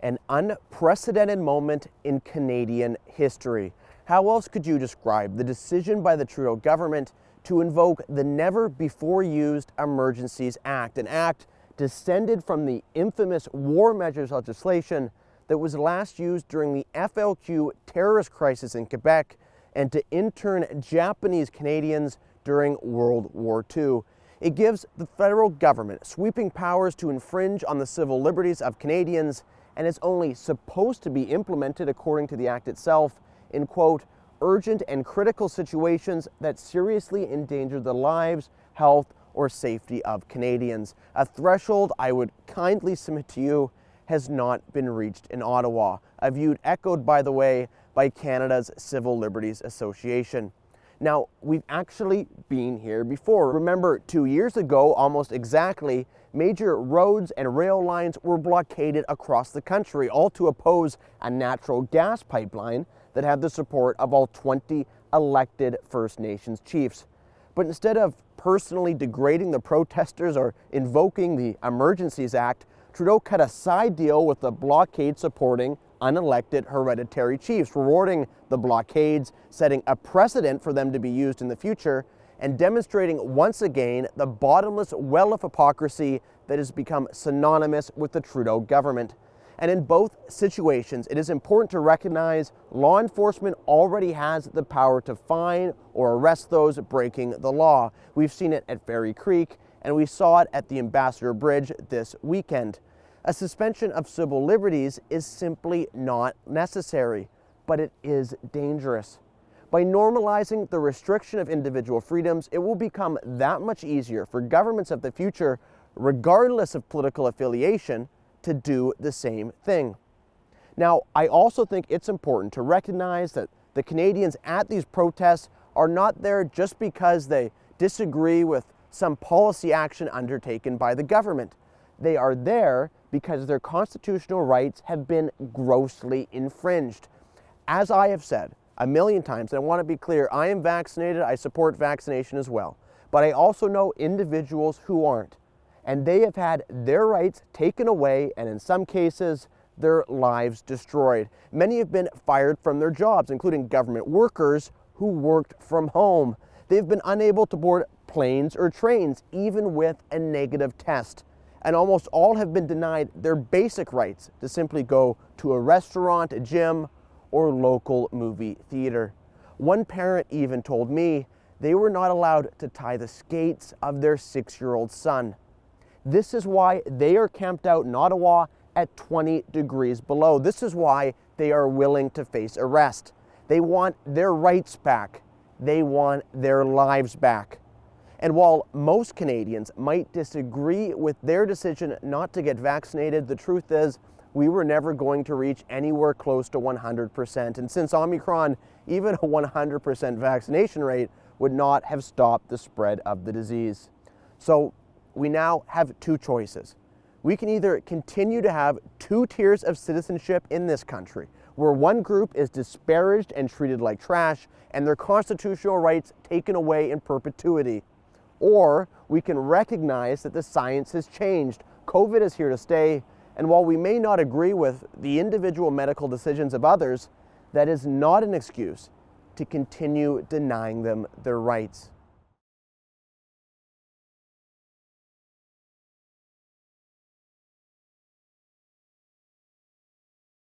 an unprecedented moment in Canadian history. How else could you describe the decision by the Trudeau government to invoke the never-before-used Emergencies Act, an act descended from the infamous war measures legislation that was last used during the FLQ terrorist crisis in Quebec and to intern Japanese Canadians during World War II. It gives the federal government sweeping powers to infringe on the civil liberties of Canadians, and it's only supposed to be implemented, according to the act itself, in, quote, urgent and critical situations that seriously endanger the lives, health, or safety of Canadians. A threshold I would kindly submit to you has not been reached in Ottawa, a view echoed, by the way, by Canada's Civil Liberties Association. Now, we've actually been here before. Remember, 2 years ago, almost exactly, major roads and rail lines were blockaded across the country, all to oppose a natural gas pipeline that had the support of all 20 elected First Nations chiefs. But instead of personally degrading the protesters or invoking the Emergencies Act, Trudeau cut a side deal with the blockade-supporting unelected hereditary chiefs, rewarding the blockades, setting a precedent for them to be used in the future, and demonstrating once again the bottomless well of hypocrisy that has become synonymous with the Trudeau government. And in both situations, it is important to recognize law enforcement already has the power to fine or arrest those breaking the law. We've seen it at Fairy Creek, and we saw it at the Ambassador Bridge this weekend. A suspension of civil liberties is simply not necessary, but it is dangerous. By normalizing the restriction of individual freedoms, it will become that much easier for governments of the future, regardless of political affiliation, to do the same thing. Now, I also think it's important to recognize that the Canadians at these protests are not there just because they disagree with some policy action undertaken by the government. They are there because their constitutional rights have been grossly infringed. As I have said a million times, and I want to be clear, I am vaccinated, I support vaccination as well, but I also know individuals who aren't, and they have had their rights taken away, and in some cases, their lives destroyed. Many have been fired from their jobs, including government workers who worked from home. They've been unable to board planes or trains, even with a negative test. And almost all have been denied their basic rights to simply go to a restaurant, a gym, or local movie theater. One parent even told me they were not allowed to tie the skates of their 6-year-old son. This is why they are camped out in Ottawa at 20 degrees below. This is why they are willing to face arrest. They want their rights back. They want their lives back. And while most Canadians might disagree with their decision not to get vaccinated, the truth is we were never going to reach anywhere close to 100%. And since Omicron, even a 100% vaccination rate would not have stopped the spread of the disease. So we now have two choices. We can either continue to have two tiers of citizenship in this country, where one group is disparaged and treated like trash and their constitutional rights taken away in perpetuity. Or we can recognize that the science has changed. COVID is here to stay, and while we may not agree with the individual medical decisions of others, that is not an excuse to continue denying them their rights.